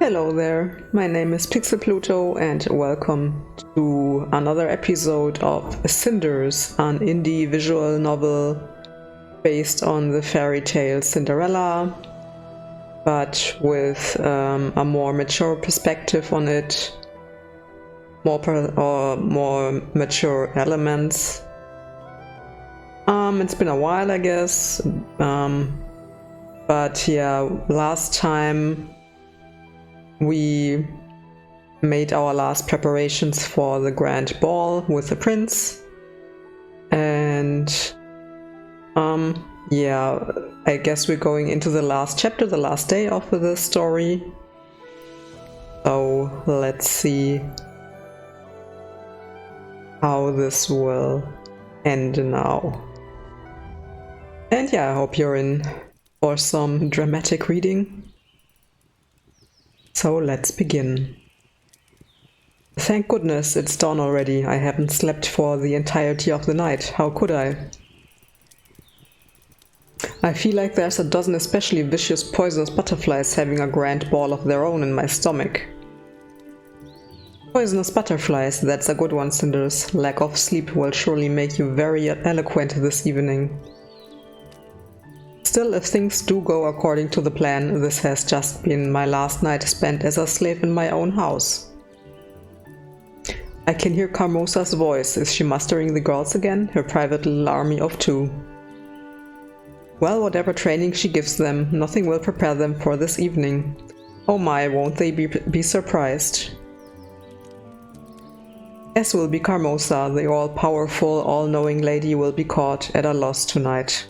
Hello there, my name is Pixel Pluto and welcome to another episode of Cinders, an indie visual novel based on the fairy tale Cinderella, but with a more mature perspective on it, more mature elements. It's been a while, I guess, but yeah, last time we made our last preparations for the grand ball with the prince, and yeah, I guess we're going into the last chapter, the last day of the story. So let's see how this will end now. And yeah, I hope you're in for some dramatic reading. So let's begin. Thank goodness it's dawn already. I haven't slept for the entirety of the night. How could I? I feel like there's a dozen especially vicious poisonous butterflies having a grand ball of their own in my stomach. Poisonous butterflies, that's a good one, Cinders. Lack of sleep will surely make you very eloquent this evening. Still, if things do go according to the plan, this has just been my last night spent as a slave in my own house. I can hear Carmosa's voice. Is she mustering the girls again? Her private little army of two. Well, whatever training she gives them, nothing will prepare them for this evening. Oh my, won't they be surprised? As will be Carmosa, the all-powerful, all-knowing lady will be caught at a loss tonight.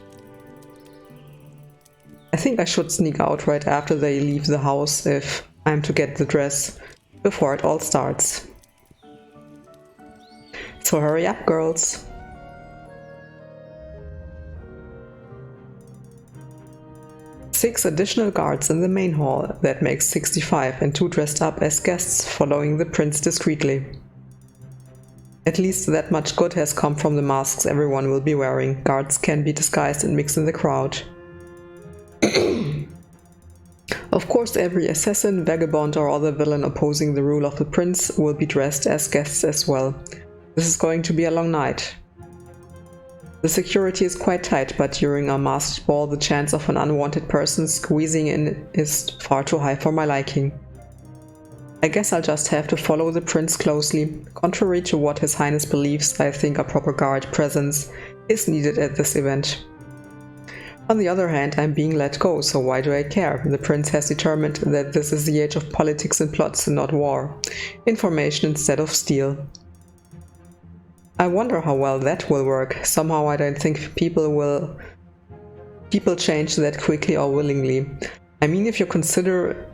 I think I should sneak out right after they leave the house if I'm to get the dress before it all starts. So hurry up, girls. Six additional guards in the main hall, that makes 65, and 2 dressed up as guests following the prince discreetly. At least that much good has come from the masks everyone will be wearing. Guards can be disguised and mix in the crowd. Of course, every assassin, vagabond or other villain opposing the rule of the prince will be dressed as guests as well. This is going to be a long night. The security is quite tight, but during a masked ball the chance of an unwanted person squeezing in is far too high for my liking. I guess I'll just have to follow the prince closely. Contrary to what His Highness believes, I think a proper guard presence is needed at this event. On the other hand, I'm being let go, so why do I care? The prince has determined that this is the age of politics and plots and not war. Information instead of steel. I wonder how well that will work. Somehow I don't think people change that quickly or willingly. I mean, if you consider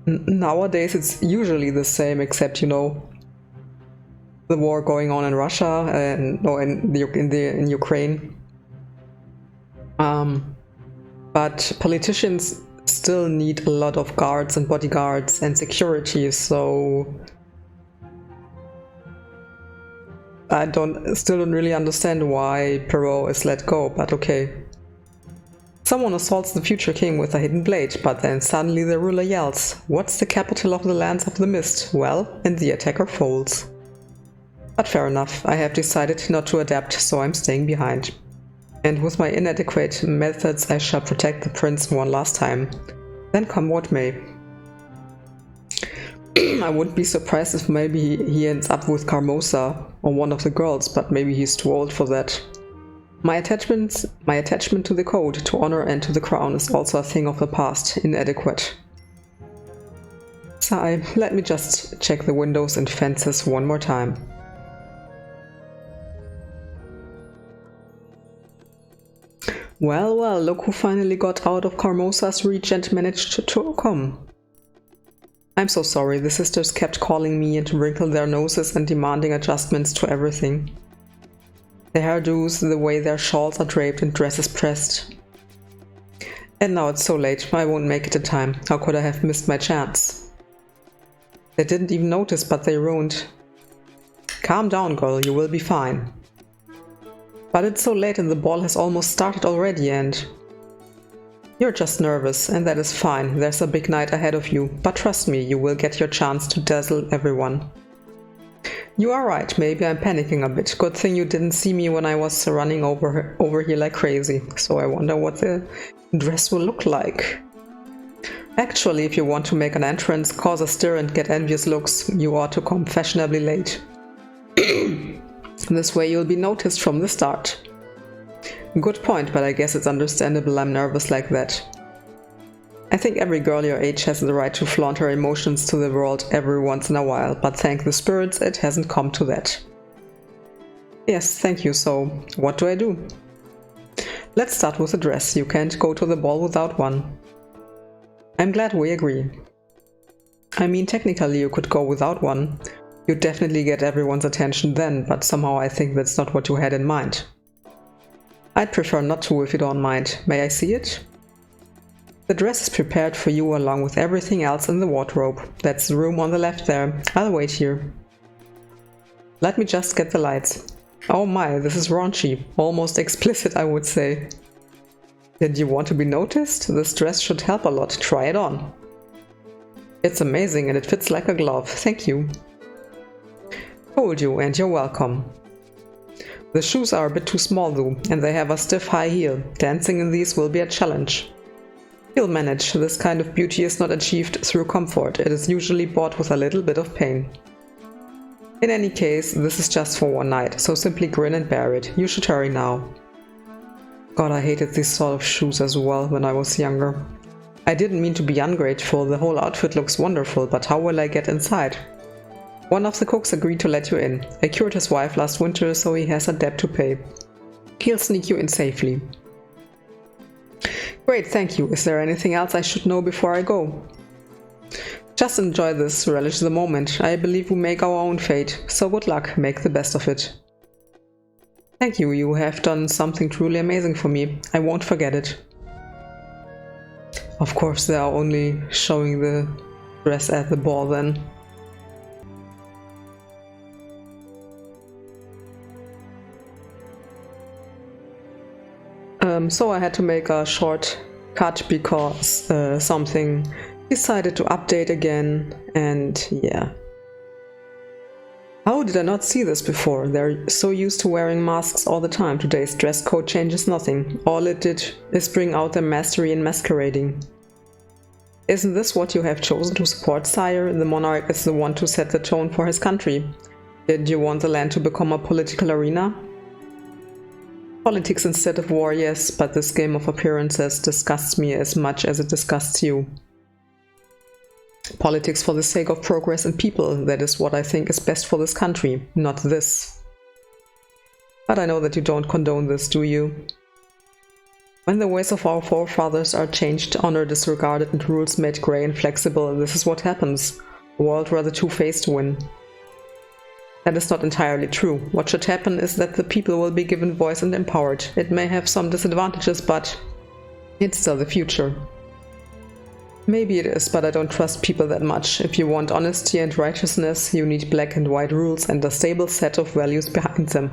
nowadays it's usually the same, except, you know, the war going on in Russia and in Ukraine. But politicians still need a lot of guards and bodyguards and security, so I still don't really understand why Perrault is let go, but okay. Someone assaults the future king with a hidden blade, but then suddenly the ruler yells, "What's the capital of the lands of the mist?" Well, and the attacker folds. But fair enough, I have decided not to adapt, so I'm staying behind. And with my inadequate methods I shall protect the prince one last time. Then come what may. I wouldn't be surprised if maybe he ends up with Carmosa or one of the girls, but maybe he's too old for that. My attachment to the code, to honor and to the crown is also a thing of the past, inadequate. Sigh, let me just check the windows and fences one more time. Well, well, look who finally got out of Carmosa's reach and managed to come. I'm so sorry, the sisters kept calling me and wrinkled their noses and demanding adjustments to everything. The hairdos, the way their shawls are draped and dresses pressed. And now it's so late, I won't make it in time. How could I have missed my chance? They didn't even notice, but they ruined. Calm down, girl, you will be fine. But it's so late and the ball has almost started already, and... You're just nervous, and that is fine. There's a big night ahead of you, but trust me, you will get your chance to dazzle everyone. You are right, maybe I'm panicking a bit. Good thing you didn't see me when I was running over here like crazy. So I wonder what the dress will look like. Actually, if you want to make an entrance, cause a stir and get envious looks, you ought to come fashionably late. This way you'll be noticed from the start. Good point, but I guess it's understandable I'm nervous like that. I think every girl your age has the right to flaunt her emotions to the world every once in a while, but thank the spirits it hasn't come to that. Yes, thank you, so what do I do? Let's start with the dress. You can't go to the ball without one. I'm glad we agree. I mean, technically you could go without one. You'd definitely get everyone's attention then, but somehow I think that's not what you had in mind. I'd prefer not to if you don't mind. May I see it? The dress is prepared for you along with everything else in the wardrobe. That's the room on the left there. I'll wait here. Let me just get the lights. Oh my, this is raunchy. Almost explicit, I would say. Did you want to be noticed? This dress should help a lot. Try it on. It's amazing and it fits like a glove. Thank you. Told you, and you're welcome. The shoes are a bit too small though, and they have a stiff high heel. Dancing in these will be a challenge. You'll manage. This kind of beauty is not achieved through comfort. It is usually bought with a little bit of pain. In any case, this is just for one night, so simply grin and bear it. You should hurry now. God, I hated these sort of shoes as well when I was younger. I didn't mean to be ungrateful. The whole outfit looks wonderful, but how will I get inside? One of the cooks agreed to let you in. I cured his wife last winter, so he has a debt to pay. He'll sneak you in safely. Great, thank you. Is there anything else I should know before I go? Just enjoy this, relish the moment. I believe we make our own fate, so good luck, make the best of it. Thank you, you have done something truly amazing for me. I won't forget it. Of course, they are only showing the dress at the ball then. So I had to make a short cut because something decided to update again, and yeah. How did I not see this before? They're so used to wearing masks all the time. Today's dress code changes nothing. All it did is bring out their mastery in masquerading. Isn't this what you have chosen to support, sire? The monarch is the one to set the tone for his country. Did you want the land to become a political arena? Politics instead of war, yes, but this game of appearances disgusts me as much as it disgusts you. Politics for the sake of progress and people, that is what I think is best for this country, not this. But I know that you don't condone this, do you? When the ways of our forefathers are changed, honor disregarded and rules made grey and flexible, this is what happens. A world where the two-faced win. That is not entirely true. What should happen is that the people will be given voice and empowered. It may have some disadvantages, but it's still the future. Maybe it is, but I don't trust people that much. If you want honesty and righteousness, you need black and white rules and a stable set of values behind them.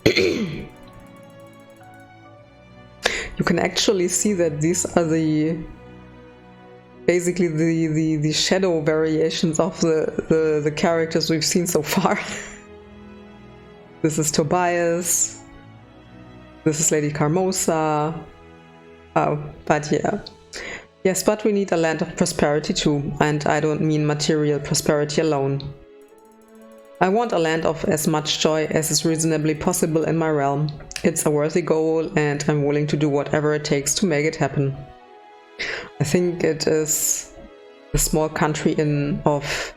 You can actually see that these are basically the shadow variations of the characters we've seen so far. This is Tobias. This is Lady Carmosa. Oh, but yeah. Yes, but we need a land of prosperity too, and I don't mean material prosperity alone. I want a land of as much joy as is reasonably possible in my realm. It's a worthy goal, and I'm willing to do whatever it takes to make it happen. I think it is a small country of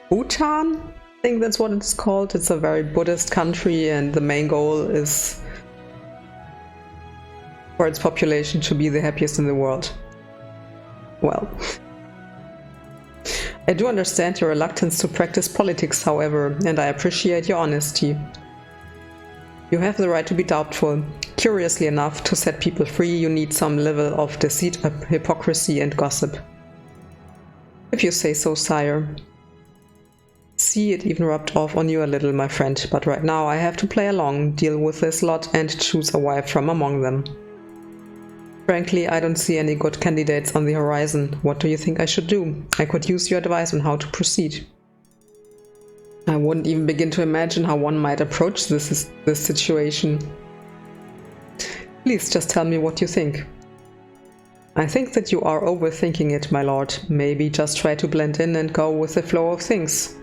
Bhutan? I think that's what it's called. It's a very Buddhist country, and the main goal is for its population to be the happiest in the world. Well, I do understand your reluctance to practice politics, however, and I appreciate your honesty. You have the right to be doubtful. Curiously enough, to set people free, you need some level of deceit, hypocrisy, and gossip. If you say so, sire. See, it even rubbed off on you a little, my friend, but right now I have to play along, deal with this lot, and choose a wife from among them. Frankly, I don't see any good candidates on the horizon. What do you think I should do? I could use your advice on how to proceed. I wouldn't even begin to imagine how one might approach this situation. Please just tell me what you think. I think that you are overthinking it, my lord. Maybe just try to blend in and go with the flow of things.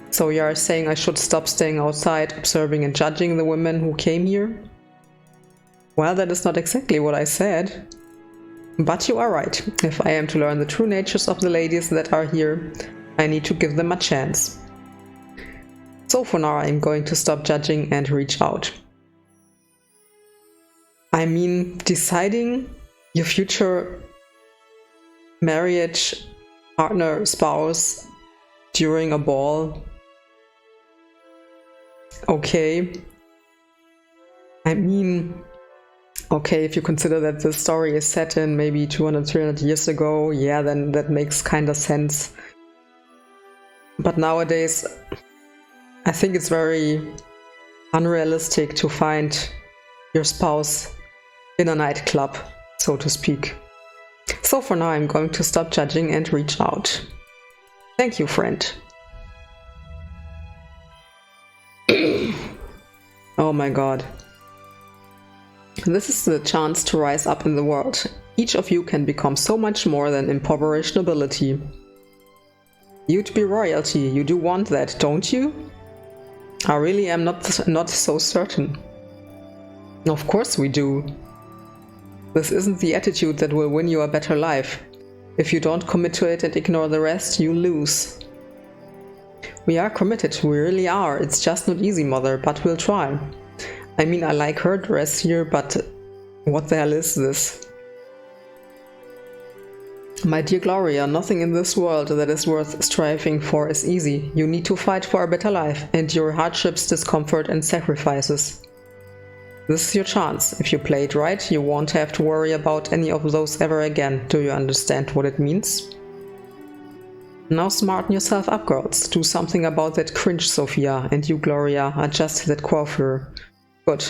So you are saying I should stop staying outside, observing and judging the women who came here? Well, that is not exactly what I said. But you are right. If I am to learn the true natures of the ladies that are here, I need to give them a chance. So for now, I'm going to stop judging and reach out. I mean, deciding your future marriage, partner, spouse during a ball. Okay. I mean, okay, if you consider that the story is set in maybe 200, 300 years ago, yeah, then that makes kind of sense. But nowadays, I think it's very unrealistic to find your spouse in a nightclub, so to speak. So for now, I'm going to stop judging and reach out. Thank you, friend. Oh my god. This is the chance to rise up in the world. Each of you can become so much more than impoverished nobility. You'd be royalty, you do want that, don't you? I really am not so certain. Of course we do. This isn't the attitude that will win you a better life. If you don't commit to it and ignore the rest, you lose. We are committed, we really are. It's just not easy, mother, but we'll try. I mean, I like her dress here, but what the hell is this? My dear Gloria, nothing in this world that is worth striving for is easy. You need to fight for a better life, endure hardships, discomfort and sacrifices. This is your chance. If you play it right, you won't have to worry about any of those ever again. Do you understand what it means? Now smarten yourself up, girls. Do something about that cringe, Sophia, and you, Gloria, adjust that coiffure. Good.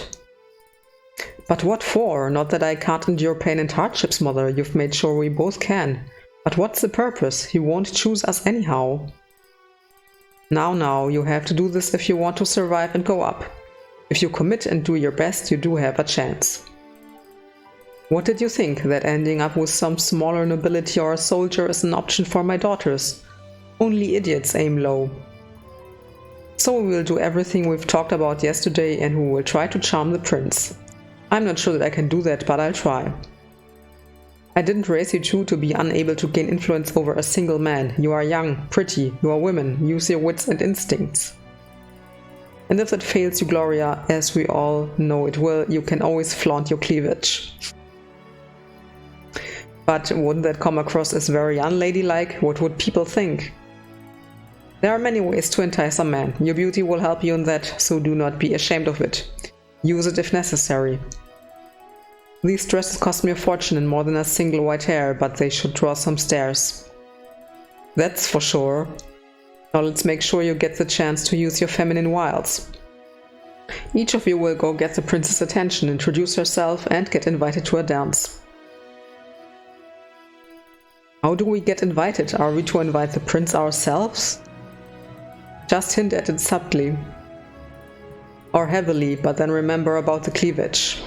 But what for? Not that I can't endure pain and hardships, mother. You've made sure we both can. But what's the purpose? You won't choose us anyhow. Now, you have to do this if you want to survive and go up. If you commit and do your best, you do have a chance. What did you think? That ending up with some smaller nobility or a soldier is an option for my daughters? Only idiots aim low. So we will do everything we've talked about yesterday and we will try to charm the prince. I'm not sure that I can do that, but I'll try. I didn't raise you two to be unable to gain influence over a single man. You are young, pretty, you are women, use your wits and instincts. And if that fails you, Gloria, as we all know it will, you can always flaunt your cleavage. But wouldn't that come across as very unladylike? What would people think? There are many ways to entice a man. Your beauty will help you in that, so do not be ashamed of it. Use it if necessary. These dresses cost me a fortune and more than a single white hair, but they should draw some stares. That's for sure. Now let's make sure you get the chance to use your feminine wiles. Each of you will go get the prince's attention, introduce herself, and get invited to a dance. How do we get invited? Are we to invite the prince ourselves? Just hint at it subtly. Or heavily, but then remember about the cleavage.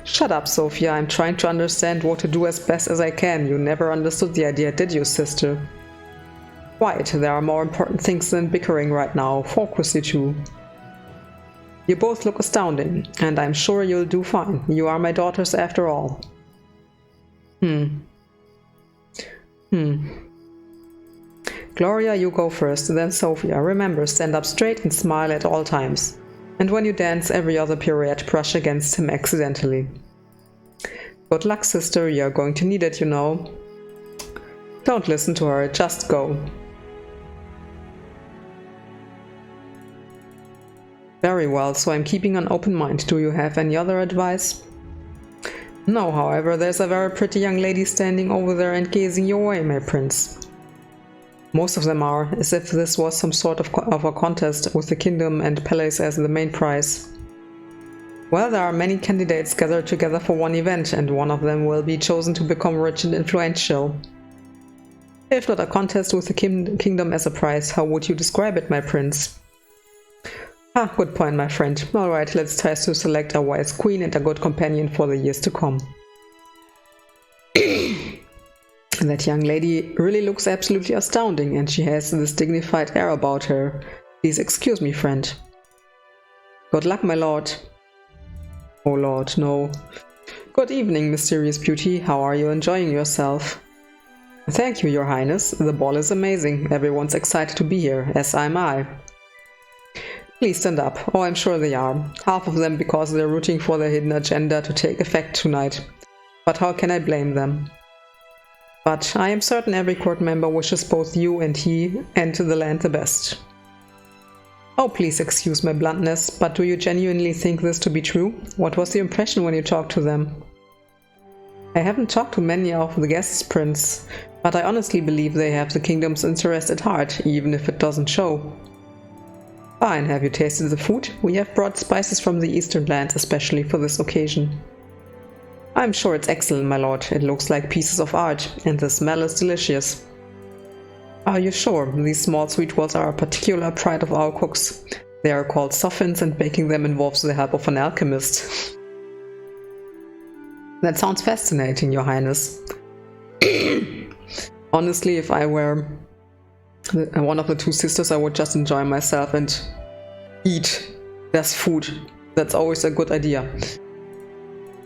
Shut up, Sophia, I'm trying to understand what to do as best as I can. You never understood the idea, did you, sister? Quiet, there are more important things than bickering right now. Focus, you two. You both look astounding, and I'm sure you'll do fine. You are my daughters after all. Gloria, you go first, then Sophia. Remember, stand up straight and smile at all times. And when you dance, every other pirouette, brush against him accidentally. Good luck, sister, you're going to need it, you know. Don't listen to her, just go. Very well, so I'm keeping an open mind. Do you have any other advice? No, however, there's a very pretty young lady standing over there and gazing your way, my prince. Most of them are, as if this was some sort of a contest with the kingdom and palace as the main prize. Well, there are many candidates gathered together for one event, and one of them will be chosen to become rich and influential. If not a contest with the kingdom as a prize, how would you describe it, my prince? Ah, good point, my friend. Alright, let's try to select a wise queen and a good companion for the years to come. That young lady really looks absolutely astounding, and she has this dignified air about her. Please excuse me, friend. Good luck, my lord. Oh lord, no. Good evening, mysterious beauty. How are you enjoying yourself? Thank you, your highness. The ball is amazing. Everyone's excited to be here, as am I. Please stand up. Oh, I'm sure they are. Half of them because they're rooting for their hidden agenda to take effect tonight. But how can I blame them? But I am certain every court member wishes both you and he and the land the best. Oh, please excuse my bluntness, but do you genuinely think this to be true? What was the impression when you talked to them? I haven't talked to many of the guests, Prince, but I honestly believe they have the kingdom's interest at heart, even if it doesn't show. Fine, have you tasted the food? We have brought spices from the eastern lands especially for this occasion. I'm sure it's excellent, my lord. It looks like pieces of art, and the smell is delicious. Are you sure? These small sweet rolls are a particular pride of our cooks. They are called soffins, and baking them involves the help of an alchemist. That sounds fascinating, your highness. Honestly, if I were one of the two sisters, I would just enjoy myself and eat. There's food. That's always a good idea.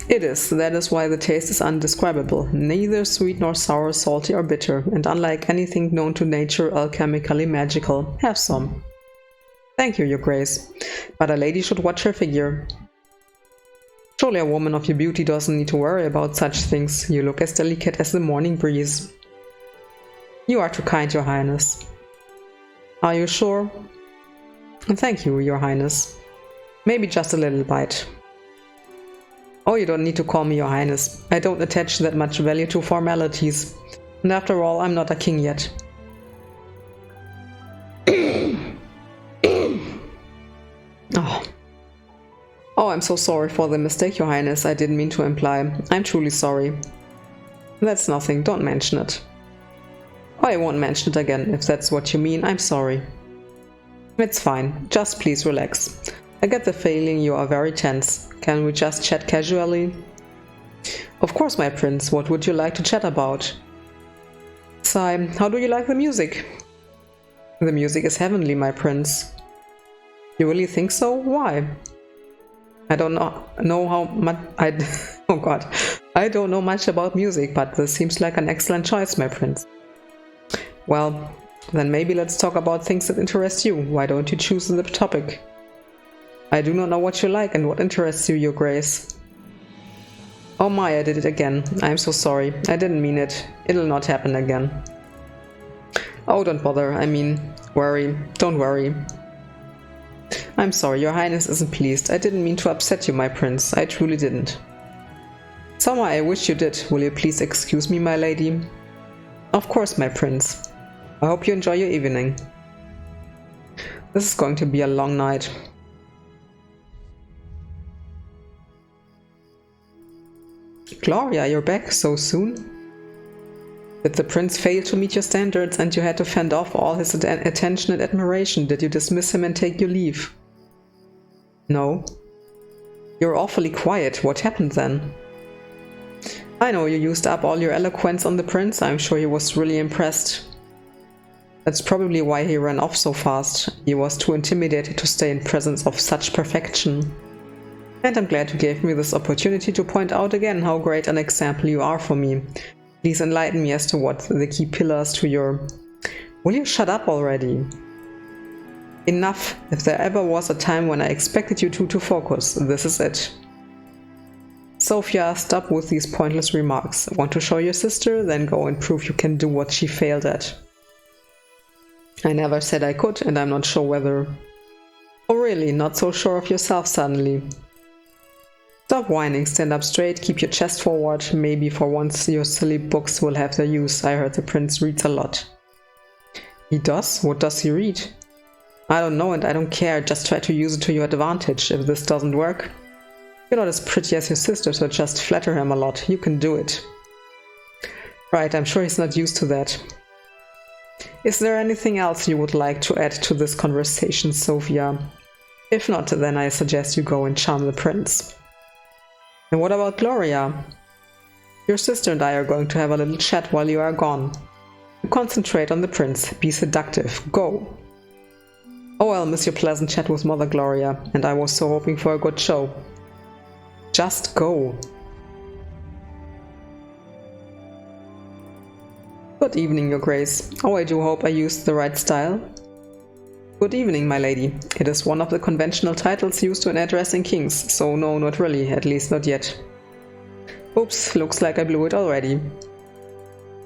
It is. That is why the taste is undescribable. Neither sweet nor sour, salty or bitter, and unlike anything known to nature, alchemically magical. Have some. Thank you, your grace. But a lady should watch her figure. Surely a woman of your beauty doesn't need to worry about such things. You look as delicate as the morning breeze. You are too kind, your highness. Are you sure? Thank you, your highness. Maybe just a little bite. Oh, you don't need to call me your highness. I don't attach that much value to formalities. And after all, I'm not a king yet. Oh, I'm so sorry for the mistake, your highness. I didn't mean to imply. I'm truly sorry. That's nothing. Don't mention it. Oh, I won't mention it again. If that's what you mean, I'm sorry. It's fine. Just please relax. I get the feeling you are very tense. Can we just chat casually? Of course, my prince. What would you like to chat about? Sigh, how do you like the music? The music is heavenly, my prince. You really think so? Why? I don't know how much oh god. I don't know much about music, but this seems like an excellent choice, my prince. Well, then maybe let's talk about things that interest you. Why don't you choose the topic? I do not know what you like and what interests you, your grace. Oh my, I did it again. I'm so sorry. I didn't mean it. It'll not happen again. Oh, don't bother. I mean, worry. Don't worry. I'm sorry, your highness isn't pleased. I didn't mean to upset you, my prince. I truly didn't. Somehow I wish you did. Will you please excuse me, my lady? Of course, my prince. I hope you enjoy your evening. This is going to be a long night. Gloria, you're back so soon? Did the prince fail to meet your standards and you had to fend off all his attention and admiration? Did you dismiss him and take your leave? No. You're awfully quiet. What happened then? I know you used up all your eloquence on the prince. I'm sure he was really impressed. That's probably why he ran off so fast. He was too intimidated to stay in presence of such perfection. And I'm glad you gave me this opportunity to point out again how great an example you are for me. Please enlighten me as to what the key pillars to your... Will you shut up already? Enough. If there ever was a time when I expected you to focus, this is it. Sophia, stop with these pointless remarks. Want to show your sister? Then go and prove you can do what she failed at. I never said I could, and I'm not sure whether... Oh really? Not so sure of yourself suddenly? Stop whining, stand up straight, keep your chest forward. Maybe for once your silly books will have their use. I heard the prince reads a lot. He does? What does he read? I don't know and I don't care. Just try to use it to your advantage. If this doesn't work... You're not as pretty as your sister, so just flatter him a lot. You can do it. Right, I'm sure he's not used to that. Is there anything else you would like to add to this conversation, Sophia? If not, then I suggest you go and charm the prince. And what about Gloria? Your sister and I are going to have a little chat while you are gone. Concentrate on the prince. Be seductive. Go! Oh, I'll miss your pleasant chat with Mother Gloria, and I was so hoping for a good show. Just go. Good evening, Your Grace. Oh, I do hope I used the right style. Good evening, my lady. It is one of the conventional titles used when addressing kings, so no, not really, at least not yet. Oops, looks like I blew it already.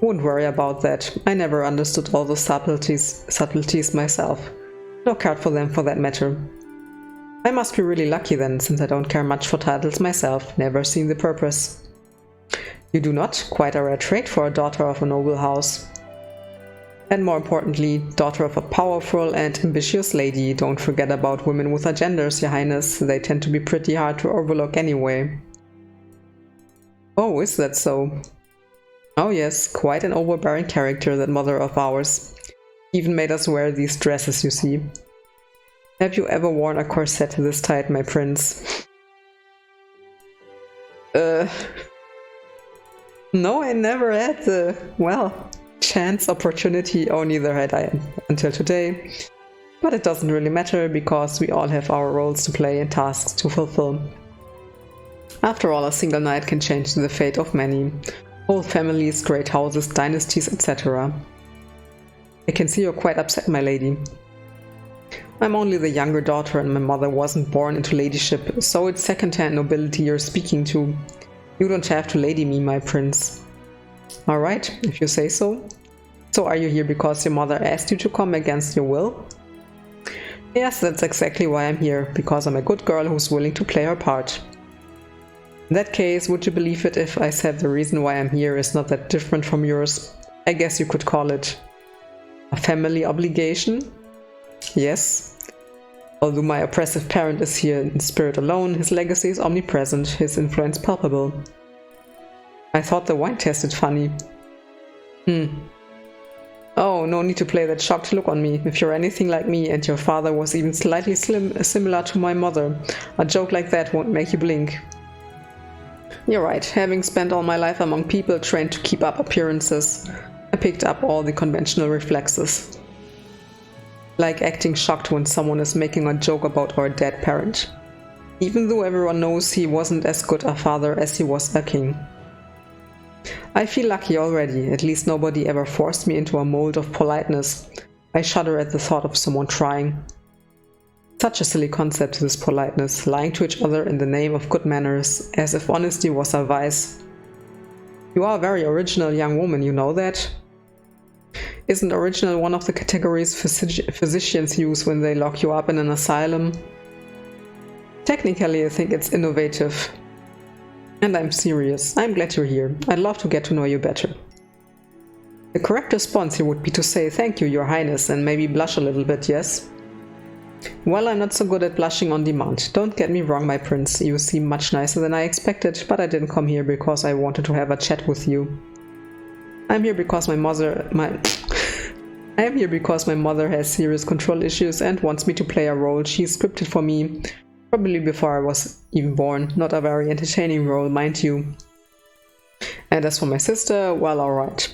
Won't worry about that. I never understood all the subtleties myself. Nor cared for them for that matter. I must be really lucky then, since I don't care much for titles myself, never seen the purpose. You do not? Quite a rare trait for a daughter of a noble house. And more importantly, daughter of a powerful and ambitious lady. Don't forget about women with agendas, Your Highness. They tend to be pretty hard to overlook anyway. Oh, is that so? Oh yes, quite an overbearing character, that mother of ours. Even made us wear these dresses, you see. Have you ever worn a corset this tight, my prince? No, I never had the, well, chance, opportunity, or neither had I until today. But it doesn't really matter, because we all have our roles to play and tasks to fulfill. After all, a single night can change the fate of many. Whole families, great houses, dynasties, etc. I can see you're quite upset, my lady. I'm only the younger daughter and my mother wasn't born into ladyship, so it's second-hand nobility you're speaking to. You don't have to lady me, my prince. Alright, if you say so. So are you here because your mother asked you to come against your will? Yes, that's exactly why I'm here, because I'm a good girl who's willing to play her part. In that case, would you believe it if I said the reason why I'm here is not that different from yours? I guess you could call it a family obligation? Yes. Although my oppressive parent is here in spirit alone, his legacy is omnipresent, his influence palpable. I thought the wine tasted funny. Oh, no need to play that shocked look on me. If you're anything like me and your father was even slightly similar to my mother, a joke like that won't make you blink. You're right, having spent all my life among people trained to keep up appearances, I picked up all the conventional reflexes. Like acting shocked when someone is making a joke about our dead parent. Even though everyone knows he wasn't as good a father as he was a king. I feel lucky already, at least nobody ever forced me into a mold of politeness. I shudder at the thought of someone trying. Such a silly concept, this politeness, lying to each other in the name of good manners, as if honesty was a vice. You are a very original young woman, you know that? Isn't original one of the categories physicians use when they lock you up in an asylum? Technically, I think it's innovative. And I'm serious. I'm glad you're here. I'd love to get to know you better. The correct response here would be to say thank you, Your Highness, and maybe blush a little bit, yes? Well, I'm not so good at blushing on demand. Don't get me wrong, my prince. You seem much nicer than I expected, but I didn't come here because I wanted to have a chat with you. I'm here because my mother has serious control issues and wants me to play a role she scripted for me, probably before I was even born. Not a very entertaining role, mind you. And as for my sister, well, alright.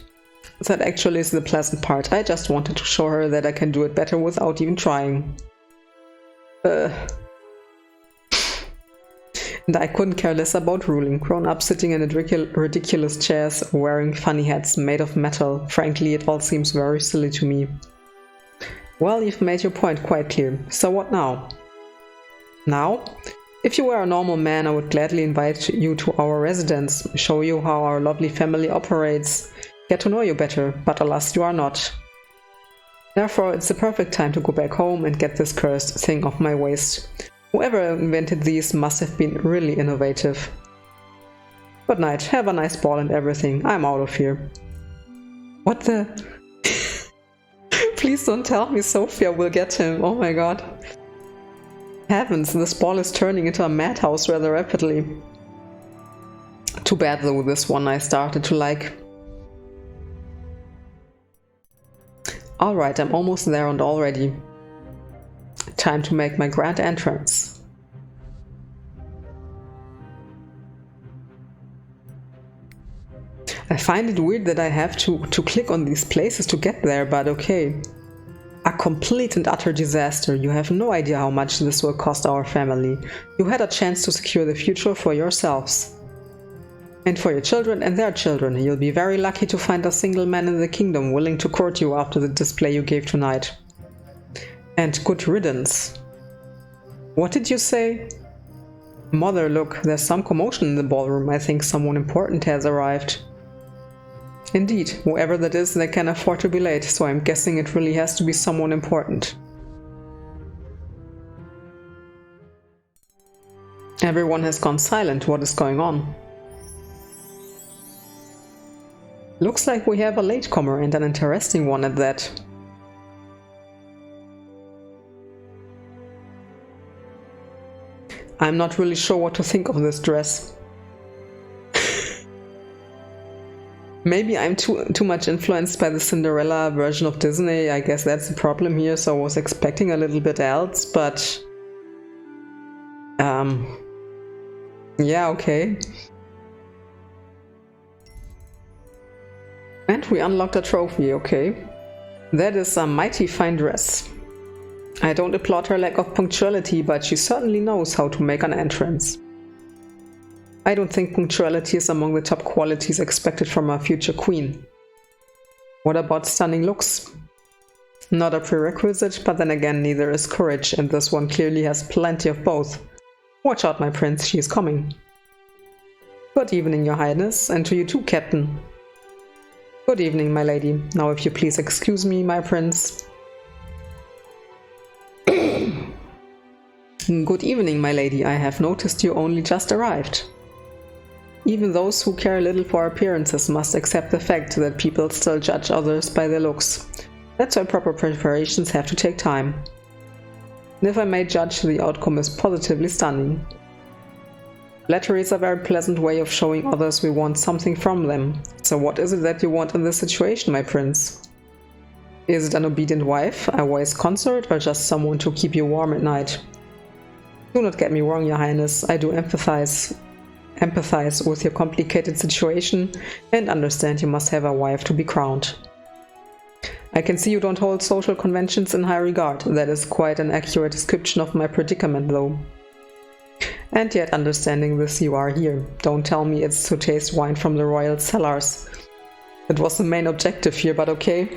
That actually is the pleasant part. I just wanted to show her that I can do it better without even trying. And I couldn't care less about ruling. Grown up sitting in ridiculous chairs, wearing funny hats made of metal. Frankly, it all seems very silly to me. Well, you've made your point quite clear. So what now? Now? If you were a normal man, I would gladly invite you to our residence, show you how our lovely family operates, get to know you better, but alas, you are not. Therefore, it's the perfect time to go back home and get this cursed thing off my waist. Whoever invented these must have been really innovative. Good night, have a nice ball and everything. I'm out of here. What the? Please don't tell me Sophia will get him. Oh my god. Heavens, this ball is turning into a madhouse rather rapidly. Too bad though, this one I started to like. Alright, I'm almost there and all ready. Time to make my grand entrance. I find it weird that I have to click on these places to get there, but okay. A complete and utter disaster. You have no idea how much this will cost our family. You had a chance to secure the future for yourselves. And for your children and their children. You'll be very lucky to find a single man in the kingdom willing to court you after the display you gave tonight. And good riddance. What did you say? Mother, look, there's some commotion in the ballroom. I think someone important has arrived. Indeed, whoever that is, they can afford to be late, so I'm guessing it really has to be someone important. Everyone has gone silent. What is going on? Looks like we have a latecomer, and an interesting one at that. I'm not really sure what to think of this dress. Maybe I'm too much influenced by the Cinderella version of Disney. I guess that's the problem here, so I was expecting a little bit else, but... yeah, okay. And we unlocked a trophy, okay. That is a mighty fine dress. I don't applaud her lack of punctuality, but she certainly knows how to make an entrance. I don't think punctuality is among the top qualities expected from a future queen. What about stunning looks? Not a prerequisite, but then again neither is courage, and this one clearly has plenty of both. Watch out, my prince, she is coming. Good evening, your highness, and to you too, captain. Good evening, my lady. Now if you please excuse me, my prince. Good evening, my lady. I have noticed you only just arrived. Even those who care little for appearances must accept the fact that people still judge others by their looks. That's why proper preparations have to take time. And if I may judge, the outcome is positively stunning. Flattery is a very pleasant way of showing others we want something from them. So what is it that you want in this situation, my prince? Is it an obedient wife, a wise consort, or just someone to keep you warm at night? Do not get me wrong, your highness, I do empathize with your complicated situation and understand you must have a wife to be crowned. I can see you don't hold social conventions in high regard. That is quite an accurate description of my predicament, though. And yet, understanding this, you are here. Don't tell me it's to taste wine from the royal cellars. That was the main objective here, but okay.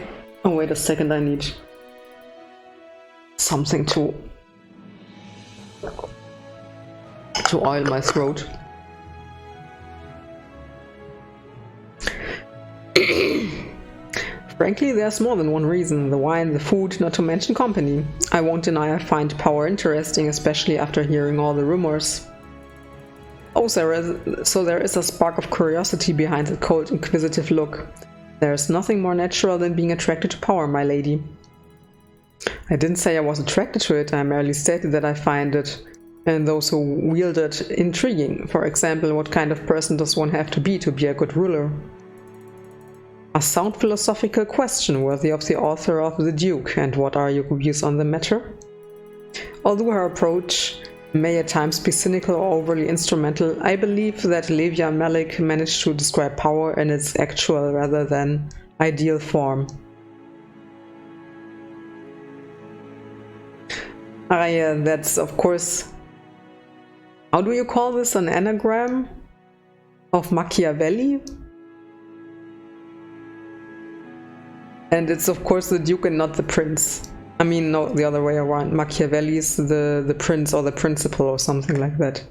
Oh, wait a second, I need something to oil my throat. Frankly, there's more than one reason. The wine, the food, not to mention company. I won't deny I find power interesting, especially after hearing all the rumors. Oh, so there is a spark of curiosity behind the cold, inquisitive look. There's nothing more natural than being attracted to power, my lady. I didn't say I was attracted to it, I merely stated that I find it, and those who wield it, intriguing. For example, what kind of person does one have to be a good ruler? A sound philosophical question worthy of the author of The Duke, and what are your views on the matter? Although her approach may at times be cynical or overly instrumental, I believe that Levia Malik managed to describe power in its actual rather than ideal form. That's of course... How do you call this? An anagram of Machiavelli? And it's of course the Duke and not the Prince. I mean, no, the other way around. Machiavelli is the Prince or the Principal or something like that.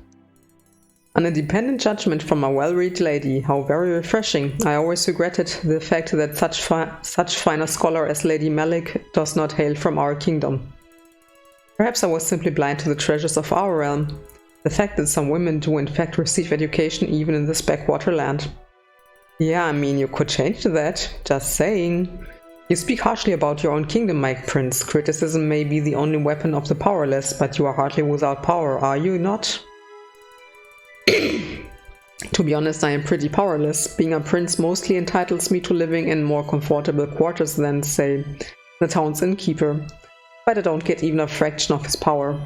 An independent judgment from a well-read lady. How very refreshing. I always regretted the fact that such fine a scholar as Lady Malik does not hail from our kingdom. Perhaps I was simply blind to the treasures of our realm. The fact that some women do in fact receive education even in this backwater land. Yeah, I mean, you could change that. Just saying. You speak harshly about your own kingdom, my prince. Criticism may be the only weapon of the powerless, but you are hardly without power, are you not? To be honest, I am pretty powerless. Being a prince mostly entitles me to living in more comfortable quarters than, say, the town's innkeeper, but I don't get even a fraction of his power.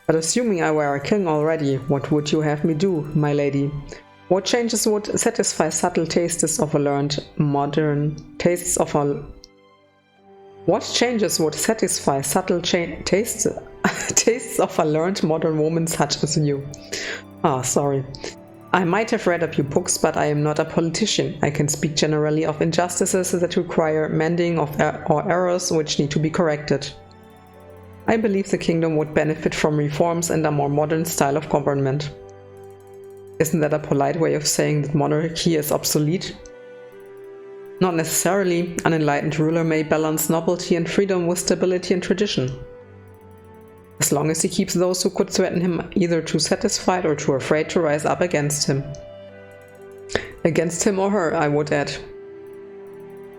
But assuming I were a king already, what would you have me do, my lady? What changes would satisfy subtle tastes of a learned modern tastes of a What changes would satisfy subtle tastes tastes of a learned modern woman such as you? Sorry. I might have read a few books, but I am not a politician. I can speak generally of injustices that require mending or errors which need to be corrected. I believe the kingdom would benefit from reforms and a more modern style of government. Isn't that a polite way of saying that monarchy is obsolete? Not necessarily. An enlightened ruler may balance novelty and freedom with stability and tradition. As long as he keeps those who could threaten him either too satisfied or too afraid to rise up against him. Against him or her, I would add.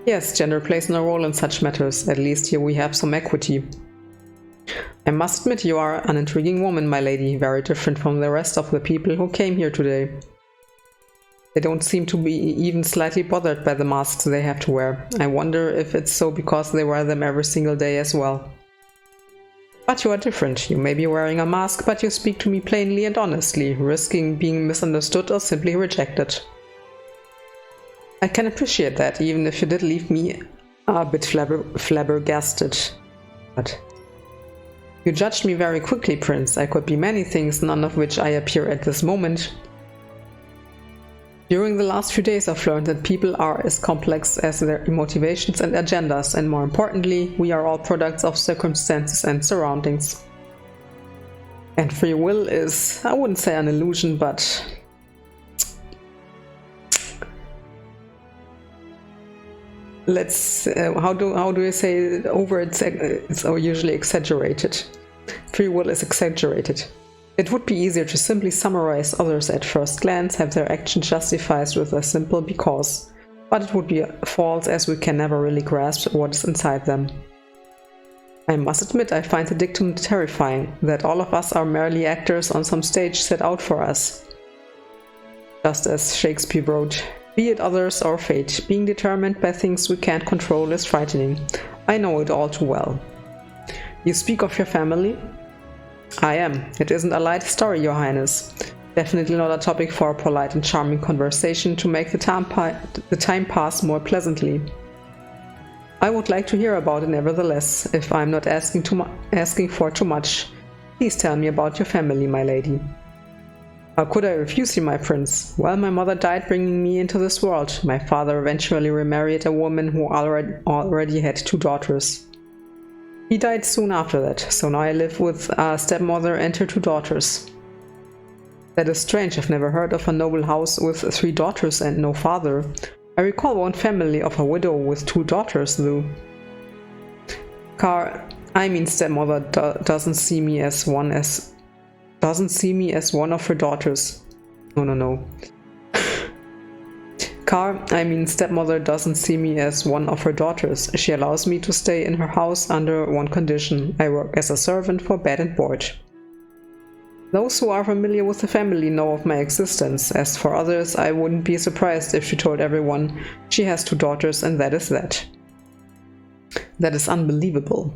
Yes, gender plays no role in such matters. At least here we have some equity. I must admit you are an intriguing woman, my lady, very different from the rest of the people who came here today. They don't seem to be even slightly bothered by the masks they have to wear. I wonder if it's so because they wear them every single day as well. But you are different. You may be wearing a mask, but you speak to me plainly and honestly, risking being misunderstood or simply rejected. I can appreciate that, even if you did leave me a bit flabbergasted. But you judged me very quickly, Prince. I could be many things, none of which I appear at this moment. During the last few days I've learned that people are as complex as their motivations and agendas, and more importantly, we are all products of circumstances and surroundings. And free will is, I wouldn't say an illusion, but how do you say it? It's usually exaggerated. Free will is exaggerated. It would be easier to simply summarize others at first glance, have their action justified with a simple because, but it would be false as we can never really grasp what is inside them. I must admit I find the dictum terrifying, that all of us are merely actors on some stage set out for us. Just as Shakespeare wrote, be it others or fate, being determined by things we can't control is frightening. I know it all too well. You speak of your family? I am. It isn't a light story, Your Highness. Definitely not a topic for a polite and charming conversation to make the time pass more pleasantly. I would like to hear about it nevertheless, if I'm not asking for too much. Please tell me about your family, my lady. How could I refuse you, my prince? Well, my mother died bringing me into this world. My father eventually remarried a woman who already had 2 daughters. He died soon after that, so now I live with a stepmother and her 2 daughters. That is strange, I've never heard of a noble house with 3 daughters and no father. I recall one family of a widow with 2 daughters, though. Stepmother doesn't see me as one of her daughters. No. Stepmother doesn't see me as one of her daughters. She allows me to stay in her house under one condition. I work as a servant for bed and board. Those who are familiar with the family know of my existence. As for others, I wouldn't be surprised if she told everyone she has 2 daughters and that is that. That is unbelievable.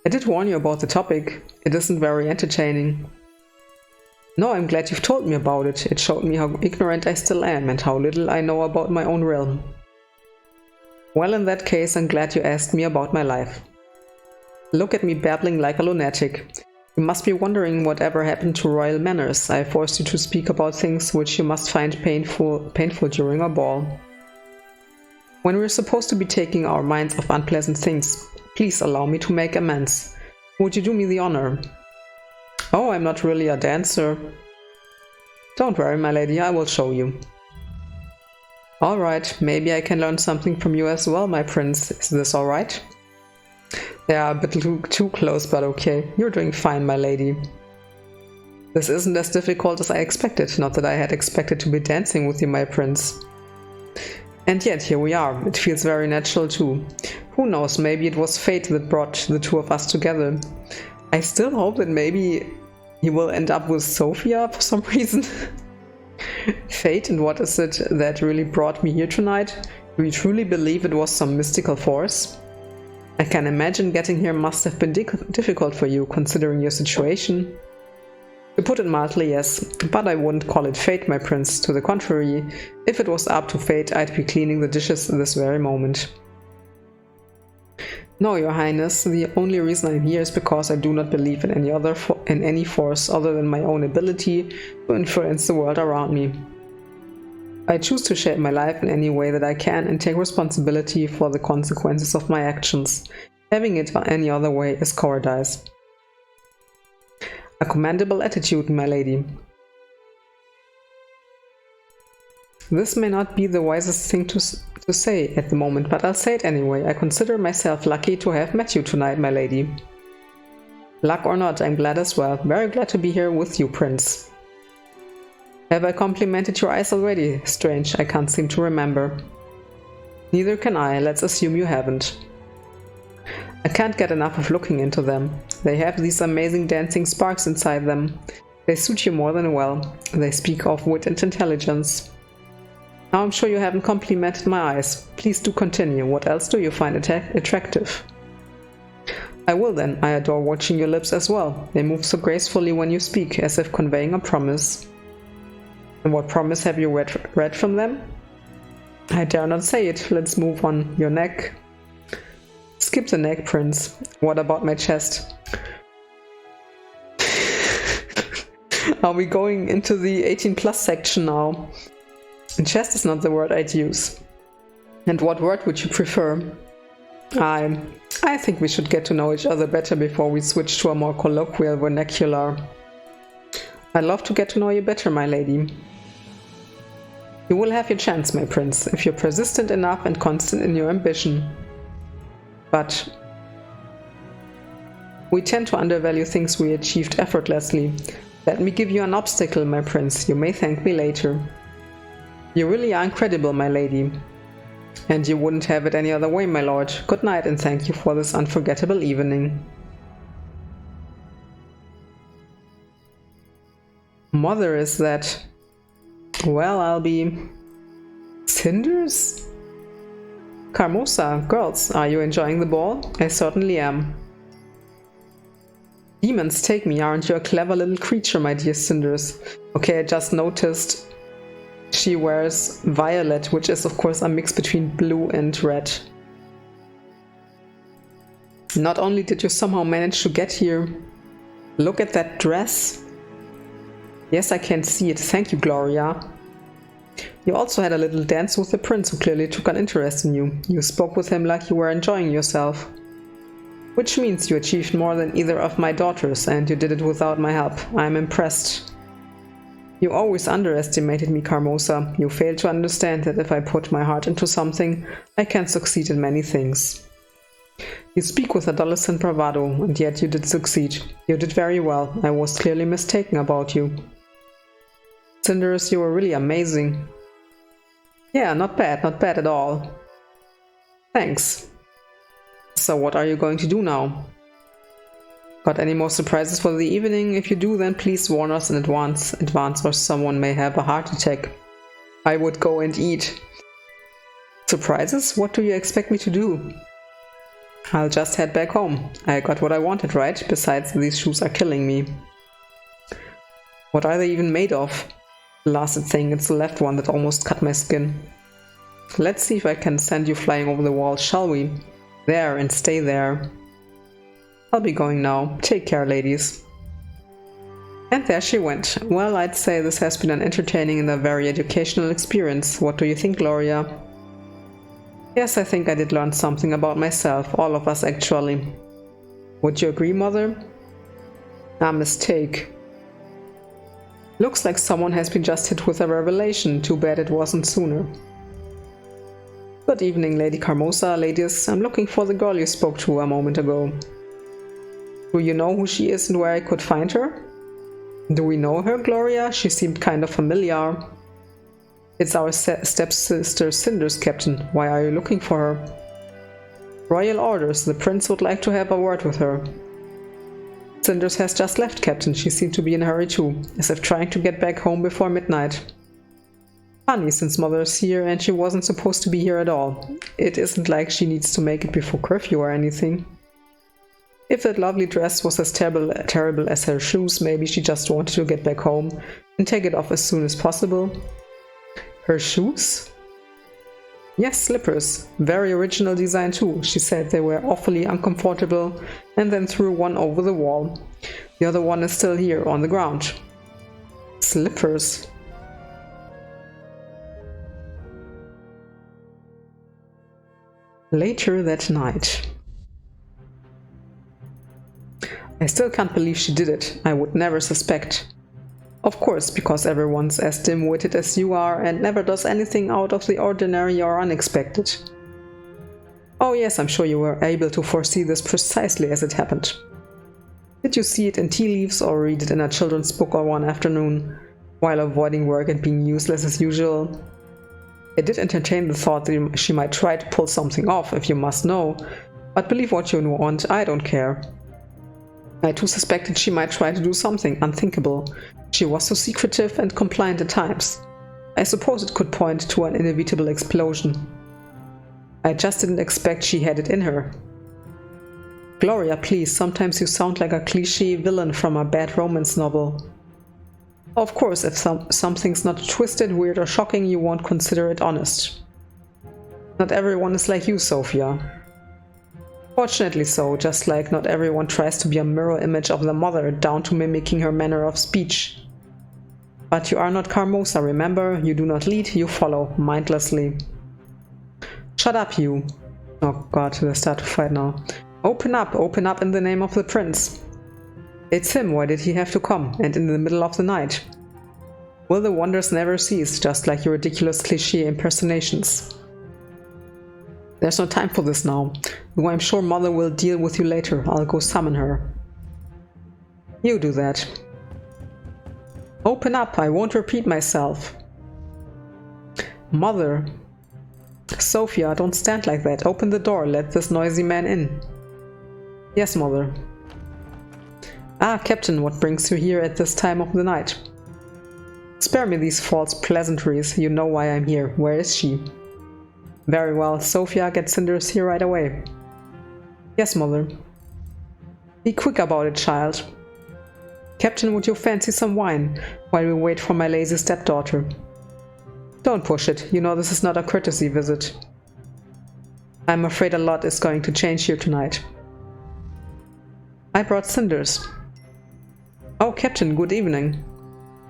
I did warn you about the topic. It isn't very entertaining. No, I'm glad you've told me about it. It showed me how ignorant I still am and how little I know about my own realm. Well, in that case, I'm glad you asked me about my life. Look at me babbling like a lunatic. You must be wondering whatever happened to royal manners. I forced you to speak about things which you must find painful during a ball. When we're supposed to be taking our minds off unpleasant things, please allow me to make amends. Would you do me the honor? Oh, I'm not really a dancer. Don't worry, my lady, I will show you. Alright, maybe I can learn something from you as well, my prince. Is this alright? Yeah, a bit too close, but okay. You're doing fine, my lady. This isn't as difficult as I expected, not that I had expected to be dancing with you, my prince. And yet, here we are. It feels very natural too. Who knows, maybe it was fate that brought the two of us together. I still hope that maybe he will end up with Sophia for some reason. Fate, and what is it that really brought me here tonight? Do you truly believe it was some mystical force? I can imagine getting here must have been difficult for you, considering your situation. To put it mildly, yes, but I wouldn't call it fate, my prince. To the contrary, if it was up to fate, I'd be cleaning the dishes this very moment. No, your highness, the only reason I'm here is because I do not believe in any force other than my own ability to influence the world around me. I choose to shape my life in any way that I can and take responsibility for the consequences of my actions. Having it any other way is cowardice. A commendable attitude, my lady. This may not be the wisest thing to say at the moment, but I'll say it anyway. I consider myself lucky to have met you tonight, my lady. Luck or not, I'm glad as well. Very glad to be here with you, prince. Have I complimented your eyes already? Strange, I can't seem to remember. Neither can I. Let's assume you haven't. I can't get enough of looking into them. They have these amazing dancing sparks inside them. They suit you more than well. They speak of wit and intelligence. Now I'm sure you haven't complimented my eyes. Please do continue. What else do you find attractive? I will then. I adore watching your lips as well. They move so gracefully when you speak, as if conveying a promise. And what promise have you read from them? I dare not say it. Let's move on. Your neck. Skip the neck, prince. What about my chest? Are we going into the 18+ section now? Chest is not the word I'd use. And what word would you prefer? I think we should get to know each other better before we switch to a more colloquial vernacular. I'd love to get to know you better, my lady. You will have your chance, my prince, if you're persistent enough and constant in your ambition. But we tend to undervalue things we achieved effortlessly. Let me give you an obstacle, my prince. You may thank me later. You really are incredible, my lady. And you wouldn't have it any other way, my lord. Good night, and thank you for this unforgettable evening. Mother, is that? Well, I'll be... Cinders? Carmosa, girls, are you enjoying the ball? I certainly am. Demons take me, aren't you a clever little creature, my dear Cinders? Okay, I just noticed she wears violet, which is of course a mix between blue and red. Not only did you somehow manage to get here, look at that dress. Yes, I can see it. Thank you, Gloria. You also had a little dance with the prince, who clearly took an interest in you. You spoke with him like you were enjoying yourself. Which means you achieved more than either of my daughters, and you did it without my help. I'm impressed. You always underestimated me, Carmosa. You failed to understand that if I put my heart into something, I can succeed in many things. You speak with adolescent bravado, and yet you did succeed. You did very well. I was clearly mistaken about you. Cinders, you were really amazing. Yeah, not bad at all. Thanks. So what are you going to do now? Got any more surprises for the evening? If you do, then please warn us in advance, or someone may have a heart attack. I would go and eat. Surprises? What do you expect me to do? I'll just head back home. I got what I wanted, right? Besides, these shoes are killing me. What are they even made of? Blasted thing, it's the left one that almost cut my skin. Let's see if I can send you flying over the wall, shall we? There, and stay there. I'll be going now. Take care, ladies. And there she went. Well, I'd say this has been an entertaining and a very educational experience. What do you think, Gloria? Yes, I think I did learn something about myself, all of us actually. Would you agree, Mother? A mistake. Looks like someone has been just hit with a revelation. Too bad it wasn't sooner. Good evening, Lady Carmosa. Ladies, I'm looking for the girl you spoke to a moment ago. Do you know who she is and where I could find her? Do we know her, Gloria? She seemed kind of familiar. It's our stepsister Cinders, Captain. Why are you looking for her? Royal orders. The prince would like to have a word with her. Cinders has just left, Captain. She seemed to be in a hurry too, as if trying to get back home before midnight. Funny, since Mother is here and she wasn't supposed to be here at all. It isn't like she needs to make it before curfew or anything. If that lovely dress was as terrible as her shoes, maybe she just wanted to get back home and take it off as soon as possible. Her shoes? Yes, slippers. Very original design too. She said they were awfully uncomfortable and then threw one over the wall. The other one is still here on the ground. Slippers. Later that night. I still can't believe she did it. I would never suspect. Of course, because everyone's as dim-witted as you are and never does anything out of the ordinary or unexpected. Oh yes, I'm sure you were able to foresee this precisely as it happened. Did you see it in tea leaves or read it in a children's book or one afternoon, while avoiding work and being useless as usual? I did entertain the thought that she might try to pull something off, if you must know, but believe what you want, I don't care. I too suspected she might try to do something unthinkable. She was so secretive and compliant at times. I suppose it could point to an inevitable explosion. I just didn't expect she had it in her. Gloria, please, sometimes you sound like a cliché villain from a bad romance novel. Of course, if something's not twisted, weird or shocking, you won't consider it honest. Not everyone is like you, Sophia. Fortunately so, just like not everyone tries to be a mirror image of the mother, down to mimicking her manner of speech. But you are not Carmosa, remember? You do not lead, you follow, mindlessly. Shut up, you. Oh god, they start to fight now. Open up in the name of the prince. It's him, why did he have to come, and in the middle of the night? Will the wonders never cease, just like your ridiculous cliché impersonations? There's no time for this now, though I'm sure Mother will deal with you later. I'll go summon her. You do that. Open up, I won't repeat myself. Mother. Sophia, don't stand like that. Open the door, let this noisy man in. Yes, Mother. Ah, Captain, what brings you here at this time of the night? Spare me these false pleasantries, you know why I'm here. Where is she? Very well, Sophia, get Cinders here right away. Yes, Mother. Be quick about it, child. Captain, would you fancy some wine, while we wait for my lazy stepdaughter? Don't push it, you know this is not a courtesy visit. I'm afraid a lot is going to change here tonight. I brought Cinders. Oh, Captain, good evening.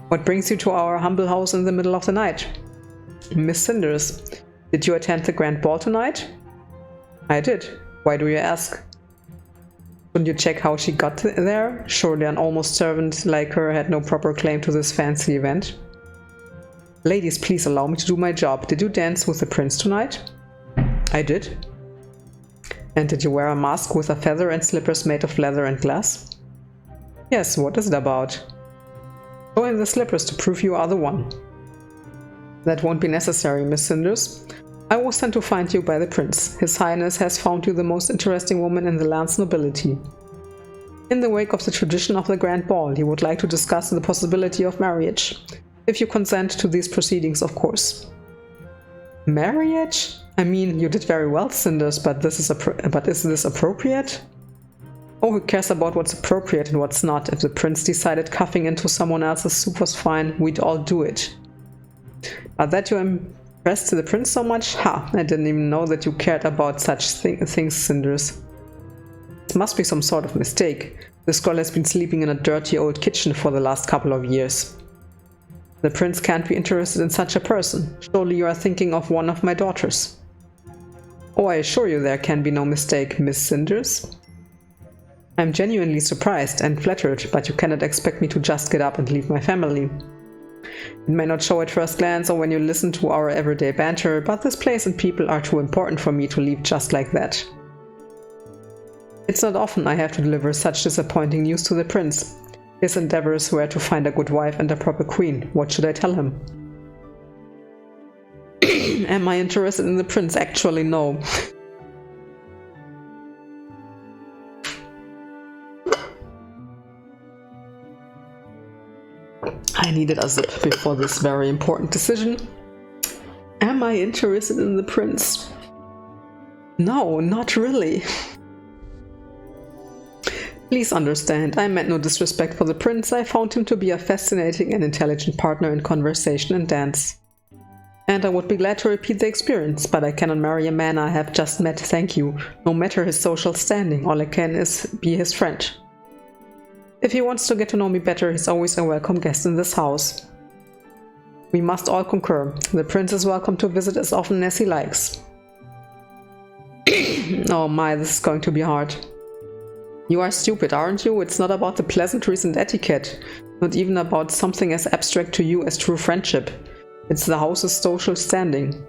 What brings you to our humble house in the middle of the night? Miss Cinders, did you attend the grand ball tonight? I did. Why do you ask? Shouldn't you check how she got there? Surely an almost servant like her had no proper claim to this fancy event. Ladies, please allow me to do my job. Did you dance with the prince tonight? I did. And did you wear a mask with a feather and slippers made of leather and glass? Yes, what is it about? Show him the slippers to prove you are the one. That won't be necessary, Miss Cinders. I was sent to find you by the prince. His Highness has found you the most interesting woman in the land's nobility. In the wake of the tradition of the grand ball, he would like to discuss the possibility of marriage. If you consent to these proceedings, of course. Marriage? I mean, you did very well, Cinders, but is this appropriate? Oh, who cares about what's appropriate and what's not? If the prince decided cuffing into someone else's soup was fine, we'd all do it. But that you impressed the prince so much? Ha! I didn't even know that you cared about such things, Cinders. It must be some sort of mistake. This girl has been sleeping in a dirty old kitchen for the last couple of years. The prince can't be interested in such a person. Surely you are thinking of one of my daughters. Oh, I assure you there can be no mistake, Miss Cinders. I'm genuinely surprised and flattered, but you cannot expect me to just get up and leave my family. It may not show at first glance or when you listen to our everyday banter, but this place and people are too important for me to leave just like that. It's not often I have to deliver such disappointing news to the prince. His endeavors were to find a good wife and a proper queen. What should I tell him? Am I interested in the prince? Actually, no. I needed a sip before this very important decision. Am I interested in the prince? No, not really. Please understand, I meant no disrespect for the prince. I found him to be a fascinating and intelligent partner in conversation and dance. And I would be glad to repeat the experience, but I cannot marry a man I have just met, thank you. No matter his social standing, all I can is be his friend. If he wants to get to know me better, he's always a welcome guest in this house. We must all concur. The prince is welcome to visit as often as he likes. Oh my, this is going to be hard. You are stupid, aren't you? It's not about the pleasantries and etiquette. Not even about something as abstract to you as true friendship. It's the house's social standing.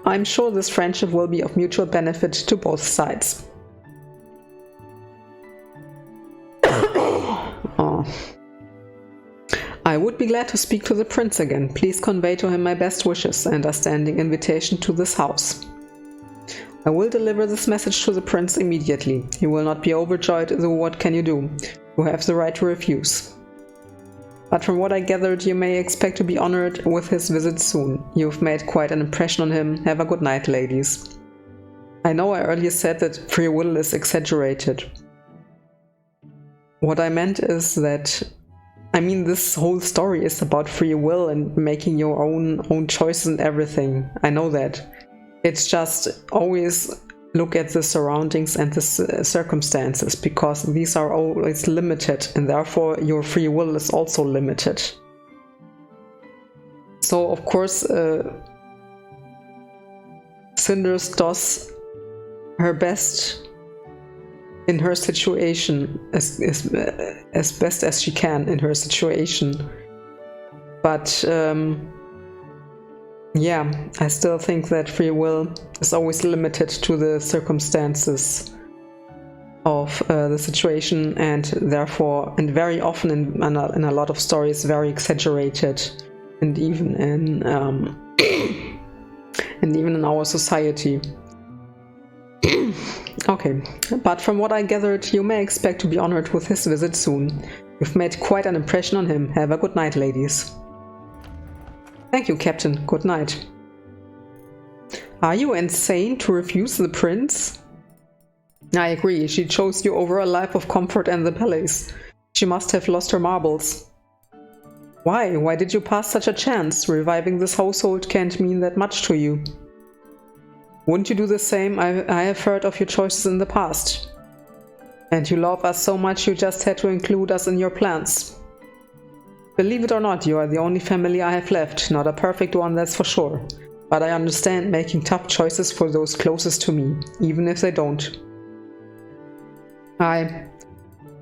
I'm sure this friendship will be of mutual benefit to both sides. Oh. I would be glad to speak to the prince again. Please convey to him my best wishes and a standing invitation to this house. I will deliver this message to the prince immediately. He will not be overjoyed, though what can you do? You have the right to refuse. But from what I gathered, you may expect to be honored with his visit soon. You've made quite an impression on him. Have a good night, ladies. I know I earlier said that free will is exaggerated. What I meant is that, this whole story is about free will and making your own choices and everything. I know that. It's just always look at the surroundings and the circumstances, because these are always limited, and therefore your free will is also limited. So of course Cinders does her best in her situation as best as she can in her situation, but yeah, I still think that free will is always limited to the circumstances of the situation, and therefore, and very often in a lot of stories, very exaggerated, and even in our society. Okay, but from what I gathered, you may expect to be honored with his visit soon. You've made quite an impression on him. Have a good night, ladies. Thank you, Captain. Good night. Are you insane to refuse the prince? I agree. She chose you over a life of comfort and the palace. She must have lost her marbles. Why? Why did you pass such a chance? Reviving this household can't mean that much to you. Wouldn't you do the same? I have heard of your choices in the past. And you love us so much you just had to include us in your plans. Believe it or not, you are the only family I have left. Not a perfect one, that's for sure. But I understand making tough choices for those closest to me, even if they don't. I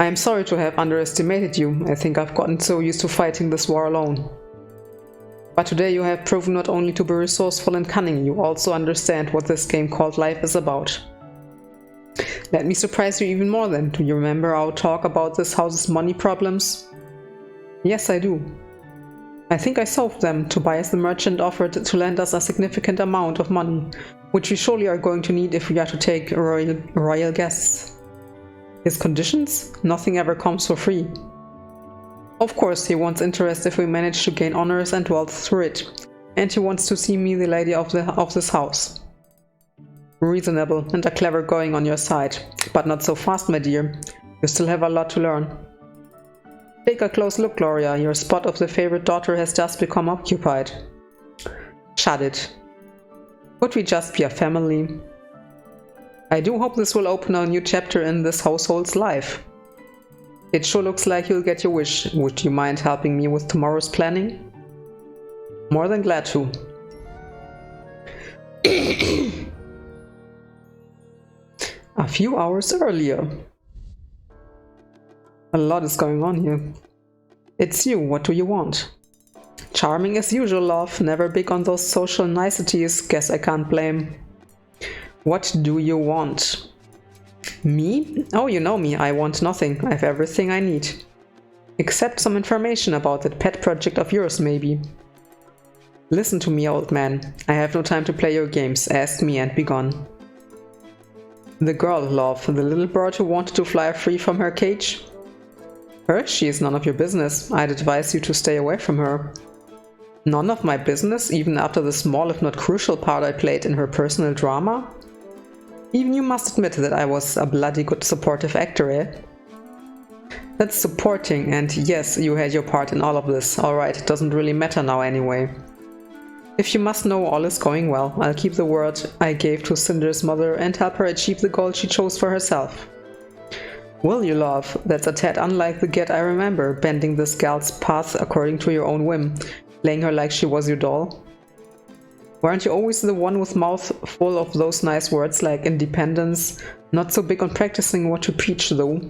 am sorry to have underestimated you. I think I've gotten so used to fighting this war alone. But today you have proven not only to be resourceful and cunning, you also understand what this game called life is about. Let me surprise you even more then. Do you remember our talk about this house's money problems? Yes, I do. I think I solved them. Tobias the merchant offered to lend us a significant amount of money, which we surely are going to need if we are to take royal guests. His conditions? Nothing ever comes for free. Of course, he wants interest if we manage to gain honors and wealth through it, and he wants to see me the lady of this house. Reasonable and a clever going on your side, but not so fast, my dear. You still have a lot to learn. Take a close look, Gloria. Your spot of the favorite daughter has just become occupied. Shut it. Could we just be a family? I do hope this will open a new chapter in this household's life. It sure looks like you'll get your wish. Would you mind helping me with tomorrow's planning? More than glad to. A few hours earlier. A lot is going on here. It's you. What do you want? Charming as usual, love. Never big on those social niceties. Guess I can't blame. What do you want? Me? Oh, you know me. I want nothing. I have everything I need. Except some information about that pet project of yours, maybe. Listen to me, old man. I have no time to play your games. Ask me and be gone. The girl, love, the little bird who wanted to fly free from her cage? Her? She is none of your business. I'd advise you to stay away from her. None of my business, even after the small if not crucial part I played in her personal drama? Even you must admit that I was a bloody good supportive actor, eh? That's supporting, and yes, you had your part in all of this. Alright, it doesn't really matter now anyway. If you must know, all is going well. I'll keep the word I gave to Cinders' mother and help her achieve the goal she chose for herself. Will you, love? That's a tad unlike the Get I remember, bending this gal's path according to your own whim, playing her like she was your doll. Weren't you always the one with mouth full of those nice words like independence, not so big on practicing what to preach though?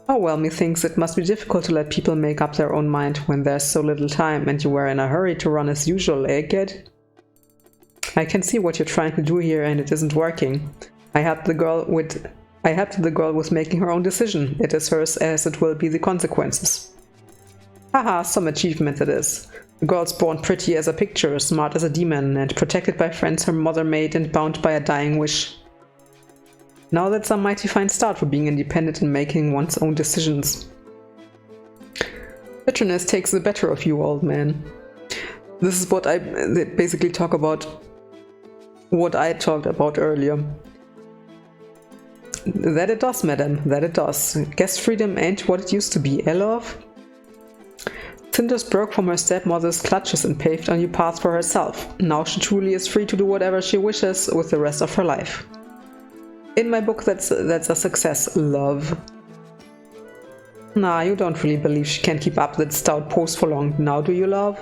Oh well, methinks it must be difficult to let people make up their own mind when there's so little time and you were in a hurry to run as usual, eh, Ged? I can see what you're trying to do here and it isn't working. I helped the girl with making her own decision. It is hers as it will be the consequences. Haha, some achievement it is. The girl's born pretty as a picture, smart as a demon, and protected by friends her mother made and bound by a dying wish. Now that's a mighty fine start for being independent and making one's own decisions. Bitterness takes the better of you, old man. This is what I basically talk about, what I talked about earlier. That it does, madam, that it does. Guess freedom ain't what it used to be, eh, love? Cinders broke from her stepmother's clutches and paved a new path for herself. Now she truly is free to do whatever she wishes with the rest of her life. In my book, that's a success, love. Nah, you don't really believe she can keep up that stout pose for long now, do you, love?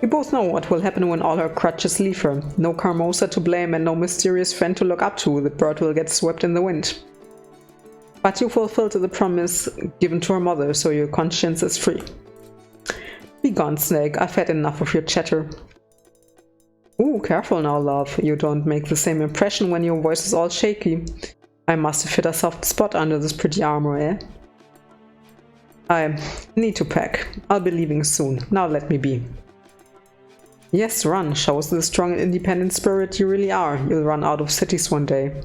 We both know what will happen when all her crutches leave her. No Carmosa to blame and no mysterious friend to look up to. The bird will get swept in the wind. But you fulfilled the promise given to her mother, so your conscience is free. Be gone, Snake. I've had enough of your chatter. Ooh, careful now, love. You don't make the same impression when your voice is all shaky. I must have hit a soft spot under this pretty armor, eh? I need to pack. I'll be leaving soon. Now let me be. Yes, run. Shows the strong and independent spirit you really are. You'll run out of cities one day.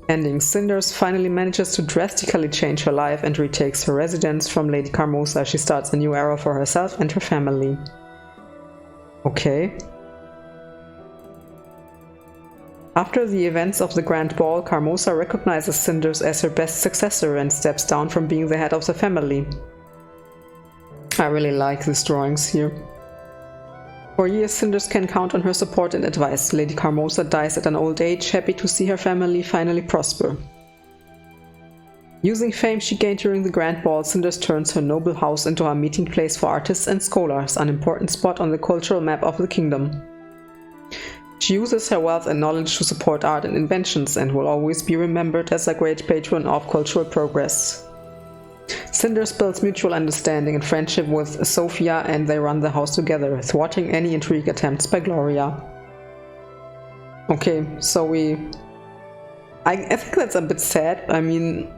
Ending. Cinders finally manages to drastically change her life and retakes her residence from Lady Carmosa. She starts a new era for herself and her family. Okay. After the events of the Grand Ball, Carmosa recognizes Cinders as her best successor and steps down from being the head of the family. I really like these drawings here. For years, Cinders can count on her support and advice. Lady Carmosa dies at an old age, happy to see her family finally prosper. Using fame she gained during the Grand Ball, Cinders turns her noble house into a meeting place for artists and scholars, an important spot on the cultural map of the kingdom. She uses her wealth and knowledge to support art and inventions and will always be remembered as a great patron of cultural progress. Cinders builds mutual understanding and friendship with Sophia and they run the house together, thwarting any intrigue attempts by Gloria. Okay, so I think that's a bit sad. I mean,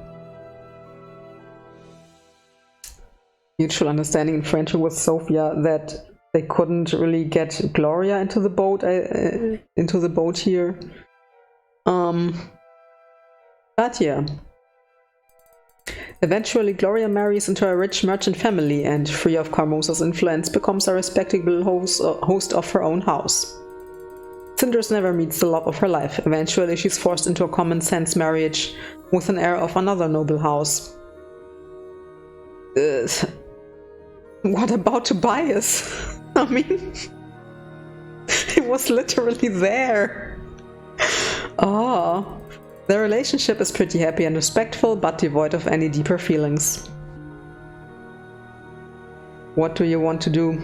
mutual understanding and friendship with Sophia that they couldn't really get Gloria into the boat here. But yeah. Eventually, Gloria marries into a rich merchant family and, free of Carmosa's influence, becomes a respectable host of her own house. Cinders never meets the love of her life. Eventually, she's forced into a common-sense marriage with an heir of another noble house. What about Tobias? I mean, he was literally there. Oh. Their relationship is pretty happy and respectful, but devoid of any deeper feelings. What do you want to do?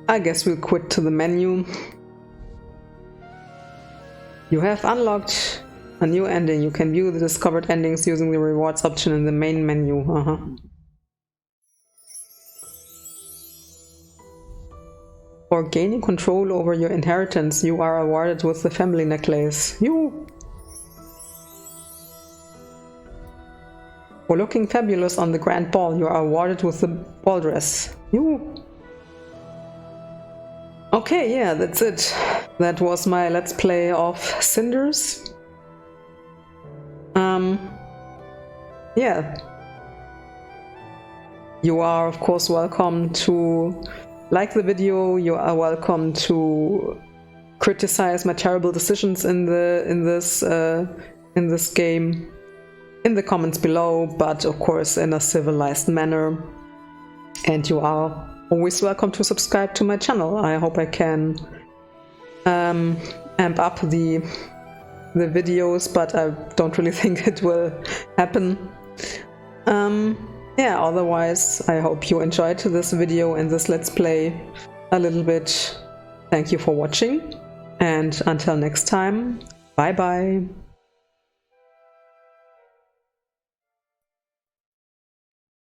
I guess we'll quit to the menu. You have unlocked a new ending. You can view the discovered endings using the rewards option in the main menu. For gaining control over your inheritance, you are awarded with the family necklace. You! For looking fabulous on the grand ball, you are awarded with the ball dress. You! Okay, yeah, that's it. That was my Let's Play of Cinders. Yeah. You are, of course, welcome to like the video. You are welcome to criticize my terrible decisions in this game in the comments below, but of course in a civilized manner. And you are always welcome to subscribe to my channel. I hope I can amp up the videos, but I don't really think it will happen. Yeah, otherwise I hope you enjoyed this video and this Let's Play a little bit. Thank you for watching, and until next time, bye bye.